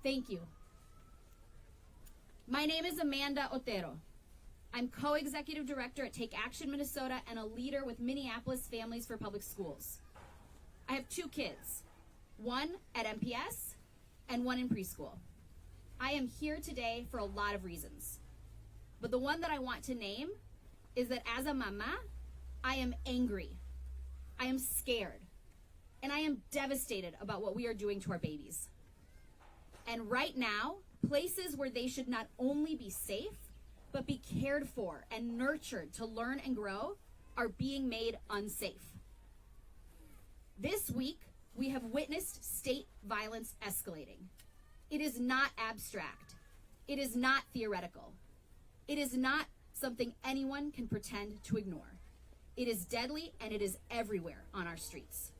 Thank you. My name is Amanda Otero. I'm co-executive director at Take Action Minnesota and a leader with Minneapolis Families for Public Schools. I have 2 kids, one at MPS and one in preschool. I am here today for a lot of reasons, but the one that I want to name is that as a mama, I am angry, I am scared, and I am devastated about what we are doing to our babies. And right now, places where they should not only be safe, but be cared for and nurtured to learn and grow are being made unsafe. This week, we have witnessed state violence escalating. It is not abstract. It is not theoretical. It is not something anyone can pretend to ignore. It is deadly and it is everywhere on our streets.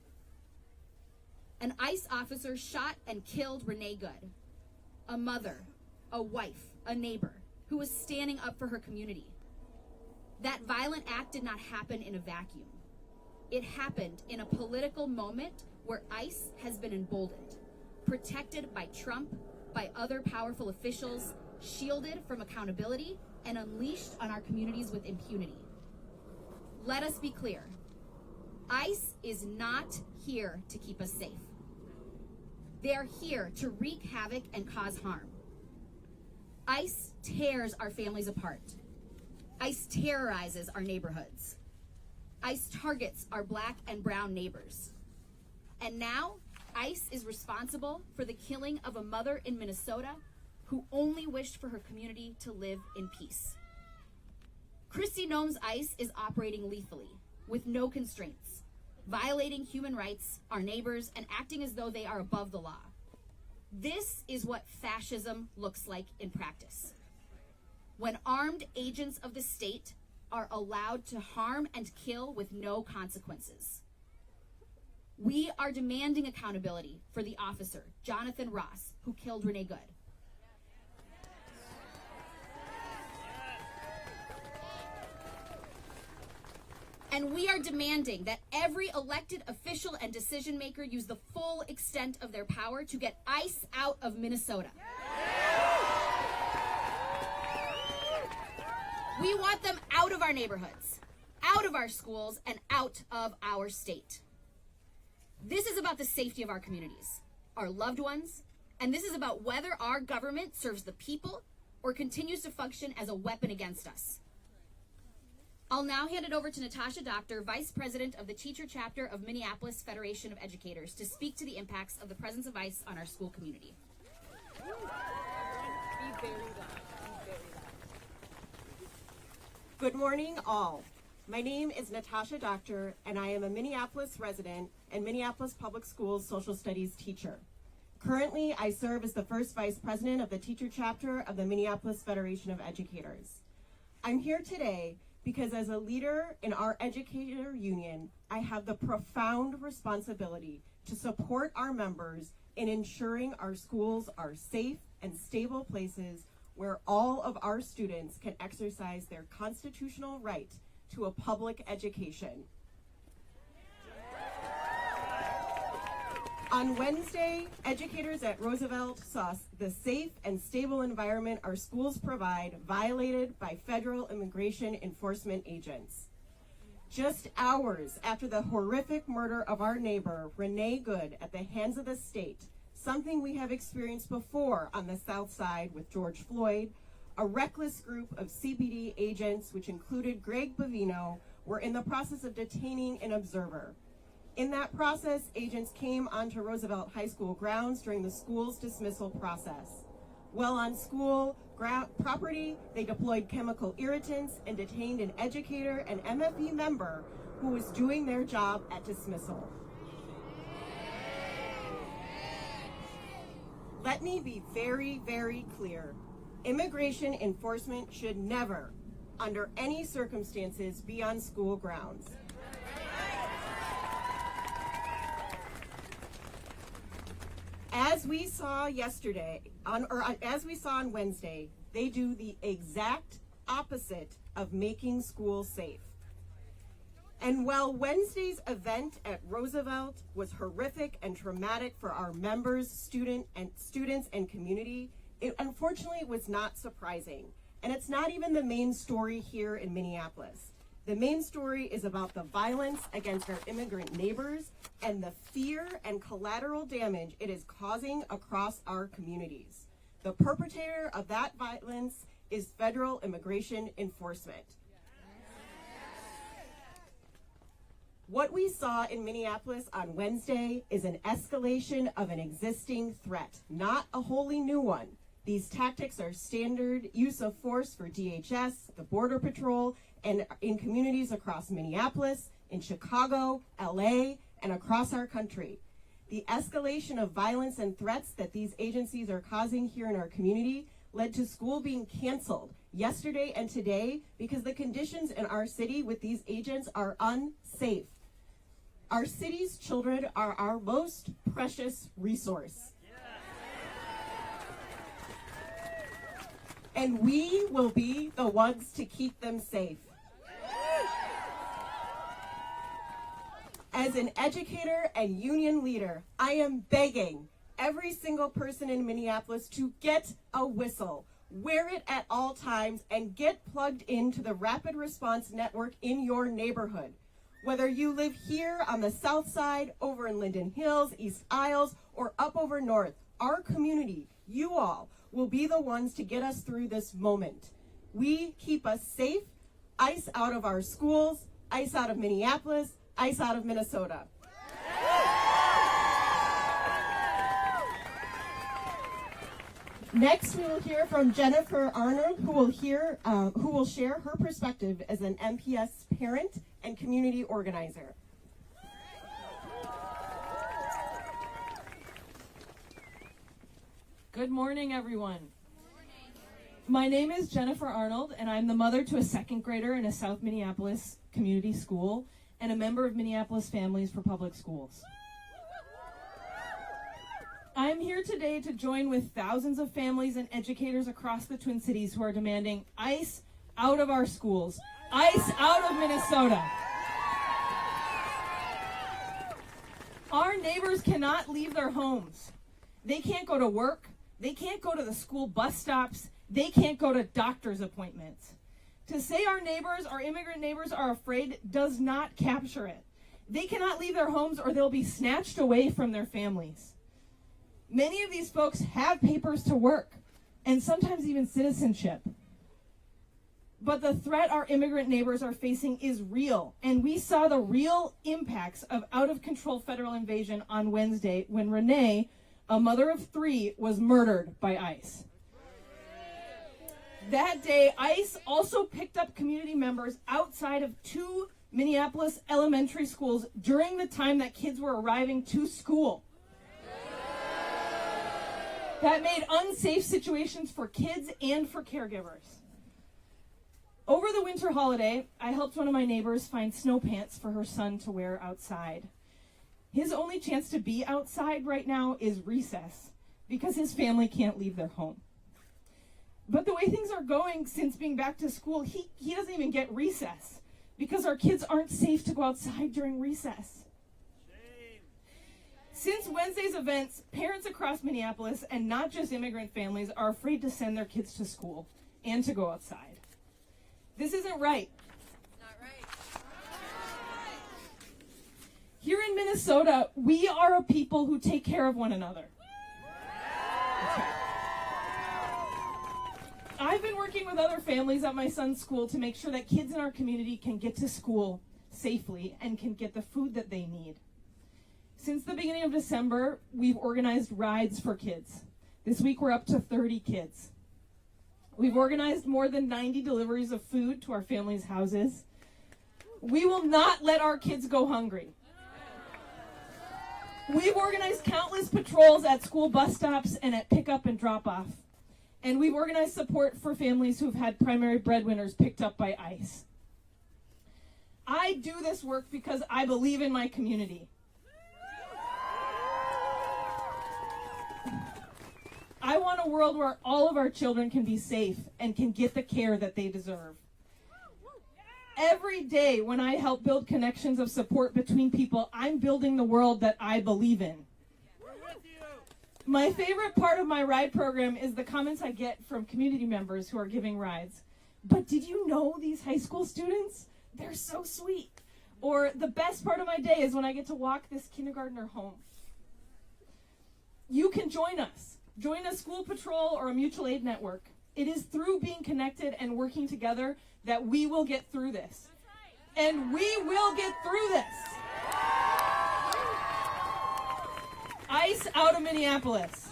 An ICE officer shot and killed Renee Good, a mother, a wife, a neighbor, who was standing up for her community. That violent act did not happen in a vacuum. It happened in a political moment where ICE has been emboldened, protected by Trump, by other powerful officials, shielded from accountability, and unleashed on our communities with impunity. Let us be clear. ICE is not here to keep us safe. They are here to wreak havoc and cause harm. ICE tears our families apart. ICE terrorizes our neighborhoods. ICE targets our Black and brown neighbors. And now, ICE is responsible for the killing of a mother in Minnesota who only wished for her community to live in peace. Kristi Noem's ICE is operating lethally, with no constraints, violating human rights, our neighbors, and acting as though they are above the law. This is what fascism looks like in practice. When armed agents of the state are allowed to harm and kill with no consequences. We are demanding accountability for the officer, Jonathan Ross, who killed Renee Good. And we are demanding that every elected official and decision maker use the full extent of their power to get ICE out of Minnesota. We want them out of our neighborhoods, out of our schools, and out of our state. This is about the safety of our communities, our loved ones, and this is about whether our government serves the people or continues to function as a weapon against us. I'll now hand it over to Natasha Doctor, Vice President of the Teacher Chapter of Minneapolis Federation of Educators, to speak to the impacts of the presence of ICE on our school community. Be very loud. Good morning, all. My name is Natasha Doctor, and I am a Minneapolis resident and Minneapolis Public Schools social studies teacher. Currently, I serve as the first Vice President of the Teacher Chapter of the Minneapolis Federation of Educators. I'm here today because as a leader in our educator union, I have the profound responsibility to support our members in ensuring our schools are safe and stable places where all of our students can exercise their constitutional right to a public education. On Wednesday, educators at Roosevelt saw the safe and stable environment our schools provide violated by federal immigration enforcement agents. Just hours after the horrific murder of our neighbor, Renee Good, at the hands of the state, something we have experienced before on the South Side with George Floyd, a reckless group of CPD agents, which included Greg Bovino, were in the process of detaining an observer. In that process, agents came onto Roosevelt High School grounds during the school's dismissal process. While on school property, they deployed chemical irritants and detained an educator and MFE member who was doing their job at dismissal. Let me be very, very clear. Immigration enforcement should never, under any circumstances, be on school grounds. As we saw on Wednesday, they do the exact opposite of making schools safe. And while Wednesday's event at Roosevelt was horrific and traumatic for our members, students, and community, it unfortunately was not surprising. And it's not even the main story here in Minneapolis. The main story is about the violence against our immigrant neighbors and the fear and collateral damage it is causing across our communities. The perpetrator of that violence is federal immigration enforcement. What we saw in Minneapolis on Wednesday is an escalation of an existing threat, not a wholly new one. These tactics are standard use of force for DHS, the Border Patrol, and in communities across Minneapolis, in Chicago, LA, and across our country. The escalation of violence and threats that these agencies are causing here in our community led to school being canceled yesterday and today because the conditions in our city with these agents are unsafe. Our city's children are our most precious resource. And we will be the ones to keep them safe. As an educator and union leader, I am begging every single person in Minneapolis to get a whistle, wear it at all times, and get plugged into the rapid response network in your neighborhood. Whether you live here on the south side, over in Linden Hills, East Isles, or up over north, our community, you all, will be the ones to get us through this moment. We keep us safe, ICE out of our schools, ICE out of Minneapolis, ICE out of Minnesota. Next, we will hear from Jennifer Arnold, who will share her perspective as an MPS parent and community organizer. Good morning, everyone. My name is Jennifer Arnold, and I'm the mother to a second grader in a South Minneapolis community school and a member of Minneapolis Families for Public Schools. I'm here today to join with thousands of families and educators across the Twin Cities who are demanding ICE out of our schools, ICE out of Minnesota. Our neighbors cannot leave their homes. They can't go to work. They can't go to the school bus stops. They can't go to doctor's appointments. To say our neighbors, our immigrant neighbors, are afraid does not capture it. They cannot leave their homes or they'll be snatched away from their families. Many of these folks have papers to work and sometimes even citizenship. But the threat our immigrant neighbors are facing is real, and we saw the real impacts of out-of-control federal invasion on Wednesday when Renee, a mother of 3, was murdered by ICE. That day, ICE also picked up community members outside of 2 Minneapolis elementary schools during the time that kids were arriving to school. That made unsafe situations for kids and for caregivers. Over the winter holiday, I helped one of my neighbors find snow pants for her son to wear outside. His only chance to be outside right now is recess because his family can't leave their home. But the way things are going since being back to school, he doesn't even get recess because our kids aren't safe to go outside during recess. Shame. Since Wednesday's events, parents across Minneapolis, and not just immigrant families, are afraid to send their kids to school and to go outside. This isn't right. Not right. Here in Minnesota, we are a people who take care of one another. That's right. I've been working with other families at my son's school to make sure that kids in our community can get to school safely and can get the food that they need. Since the beginning of December, we've organized rides for kids. This week we're up to 30 kids. We've organized more than 90 deliveries of food to our families' houses. We will not let our kids go hungry. We've organized countless patrols at school bus stops and at pickup and drop-off. And we've organized support for families who've had primary breadwinners picked up by ICE. I do this work because I believe in my community. I want a world where all of our children can be safe and can get the care that they deserve. Every day when I help build connections of support between people, I'm building the world that I believe in. My favorite part of my ride program is the comments I get from community members who are giving rides. But did you know these high school students? They're so sweet. Or the best part of my day is when I get to walk this kindergartner home. You can join us. Join a school patrol or a mutual aid network. It is through being connected and working together that we will get through this. And we will get through this. ICE out of Minneapolis.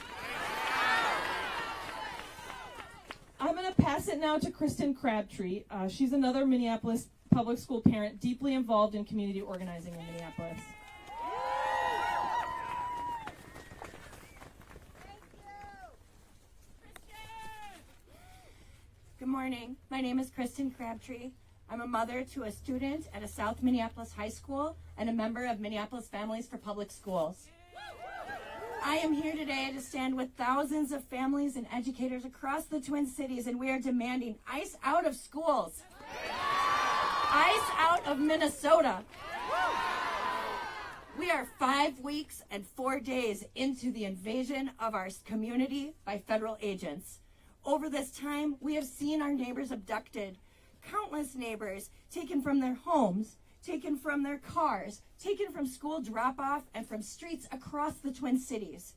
I'm going to pass it now to Kristen Crabtree. She's another Minneapolis public school parent deeply involved in community organizing in Minneapolis. Good morning. My name is Kristen Crabtree. I'm a mother to a student at a South Minneapolis high school and a member of Minneapolis Families for Public Schools. I am here today to stand with thousands of families and educators across the Twin Cities, and we are demanding ICE out of schools. ICE out of Minnesota. We are 5 weeks and 4 days into the invasion of our community by federal agents. Over this time, we have seen our neighbors abducted, countless neighbors taken from their homes, taken from their cars, taken from school drop-off, and from streets across the Twin Cities.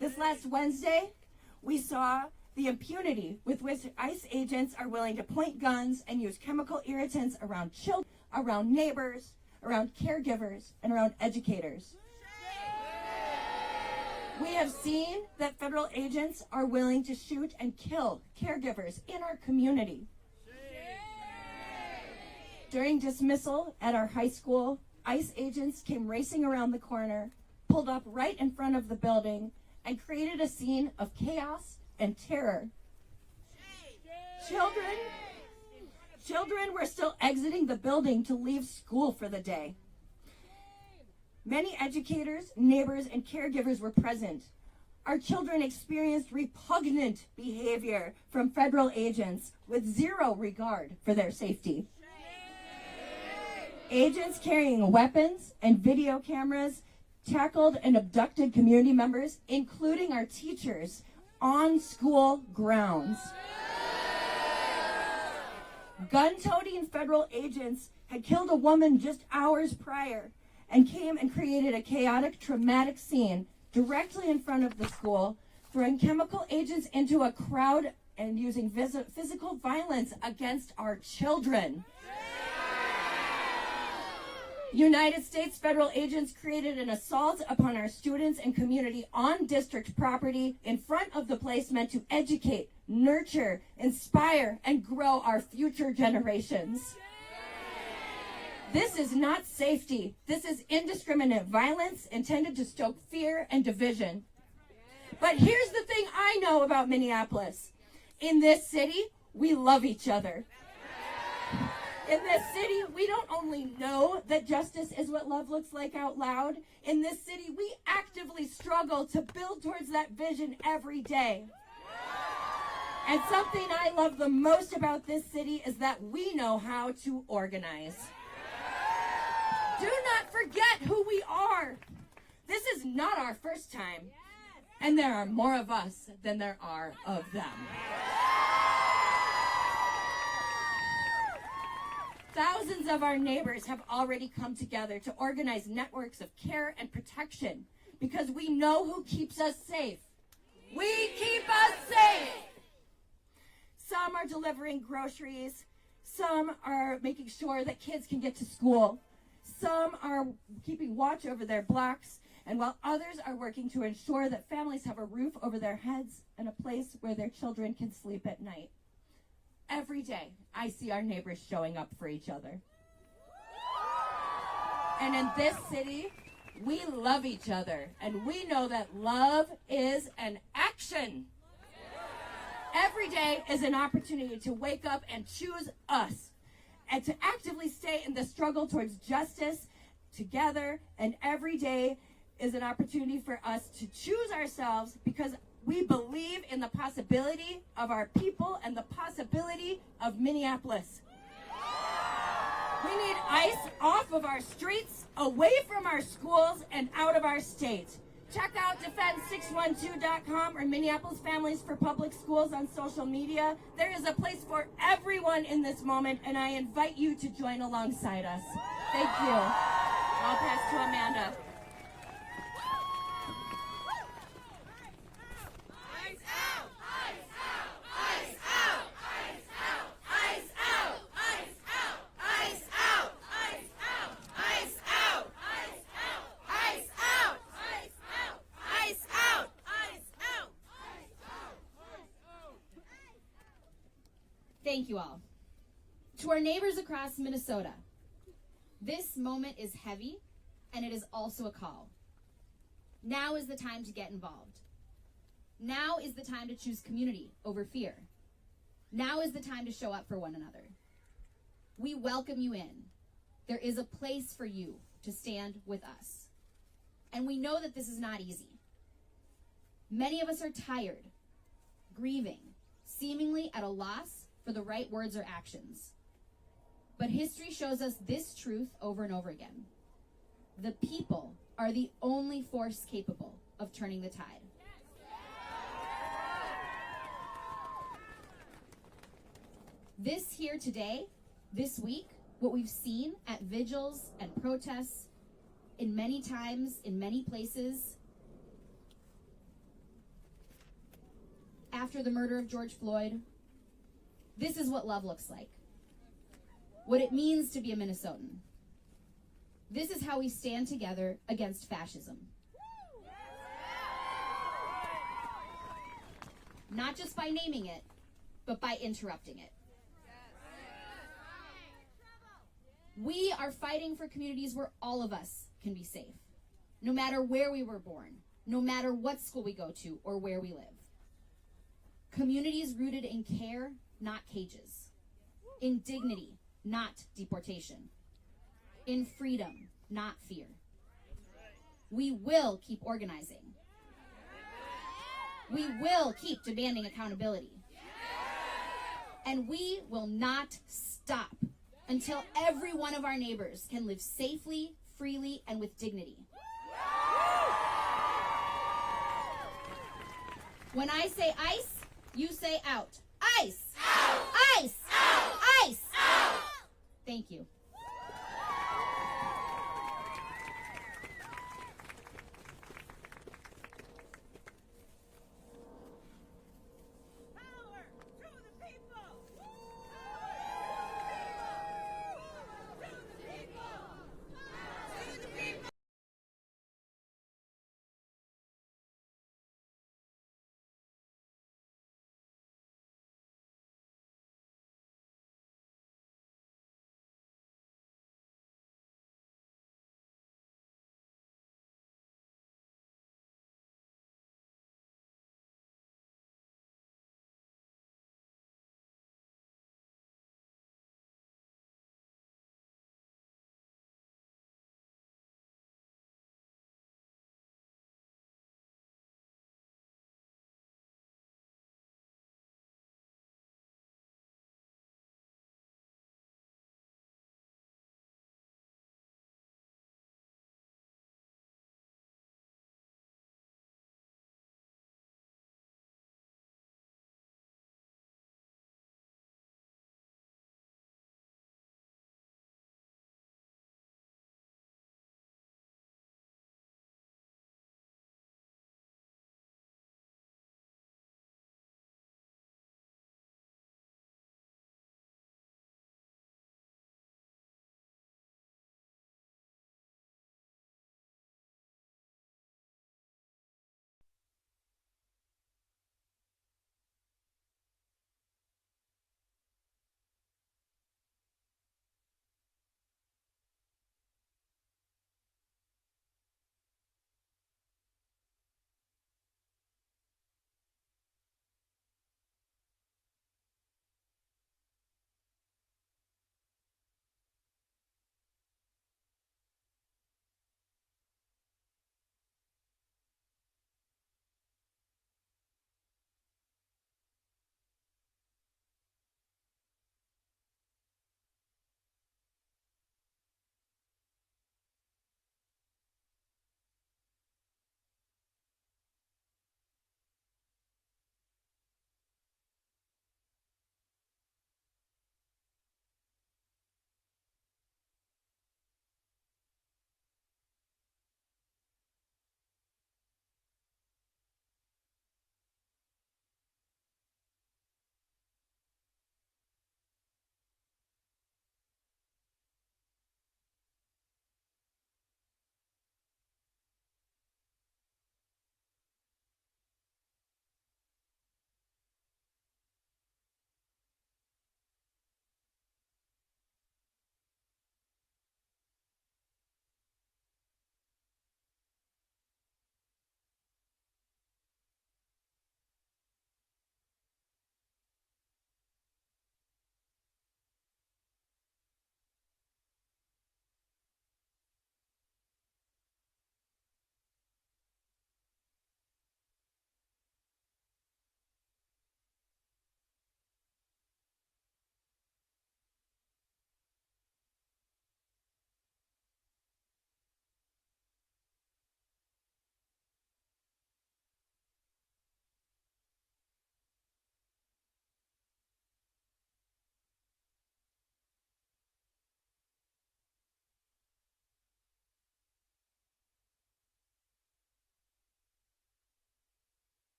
This last Wednesday, we saw the impunity with which ICE agents are willing to point guns and use chemical irritants around children, around neighbors, around caregivers, and around educators. We have seen that federal agents are willing to shoot and kill caregivers in our community. During dismissal at our high school, ICE agents came racing around the corner, pulled up right in front of the building, and created a scene of chaos and terror. Children were still exiting the building to leave school for the day. Many educators, neighbors, and caregivers were present. Our children experienced repugnant behavior from federal agents with zero regard for their safety. Agents carrying weapons and video cameras tackled and abducted community members, including our teachers, on school grounds. Gun-toting federal agents had killed a woman just hours prior and came and created a chaotic, traumatic scene directly in front of the school, throwing chemical agents into a crowd and using physical violence against our children. United States federal agents created an assault upon our students and community on district property in front of the place meant to educate, nurture, inspire, and grow our future generations. This is not safety. This is indiscriminate violence intended to stoke fear and division. But here's the thing I know about Minneapolis. In this city, we love each other. In this city, we don't only know that justice is what love looks like out loud. In this city, we actively struggle to build towards that vision every day. And something I love the most about this city is that we know how to organize. Do not forget who we are. This is not our first time. And there are more of us than there are of them. Thousands of our neighbors have already come together to organize networks of care and protection because we know who keeps us safe. We keep us safe. Some are delivering groceries. Some are making sure that kids can get to school. Some are keeping watch over their blocks. And while others are working to ensure that families have a roof over their heads and a place where their children can sleep at night. Every day, I see our neighbors showing up for each other. And in this city, we love each other. And we know that love is an action. Every day is an opportunity to wake up and choose us. And to actively stay in the struggle towards justice together. And every day is an opportunity for us to choose ourselves because we believe in the possibility of our people and the possibility of Minneapolis. We need ICE off of our streets, away from our schools, and out of our state. Check out defense612.com or Minneapolis Families for Public Schools on social media. There is a place for everyone in this moment, and I invite you to join alongside us. Thank you. I'll pass to Amanda. Thank you all. To our neighbors across Minnesota, this moment is heavy, and it is also a call. Now is the time to get involved. Now is the time to choose community over fear. Now is the time to show up for one another. We welcome you in. There is a place for you to stand with us. And we know that this is not easy. Many of us are tired, grieving, seemingly at a loss for the right words or actions. But history shows us this truth over and over again. The people are the only force capable of turning the tide. This here today, this week, what we've seen at vigils and protests in many times, in many places, after the murder of George Floyd, this is what love looks like. What it means to be a Minnesotan. This is how we stand together against fascism. Not just by naming it, but by interrupting it. We are fighting for communities where all of us can be safe, no matter where we were born, no matter what school we go to or where we live. Communities rooted in care, not cages. In dignity, not deportation. In freedom, not fear. We will keep organizing. We will keep demanding accountability. And we will not stop until every one of our neighbors can live safely, freely, and with dignity. When I say ICE, you say out. ICE! Out! ICE! Out! ICE! Out! Thank you.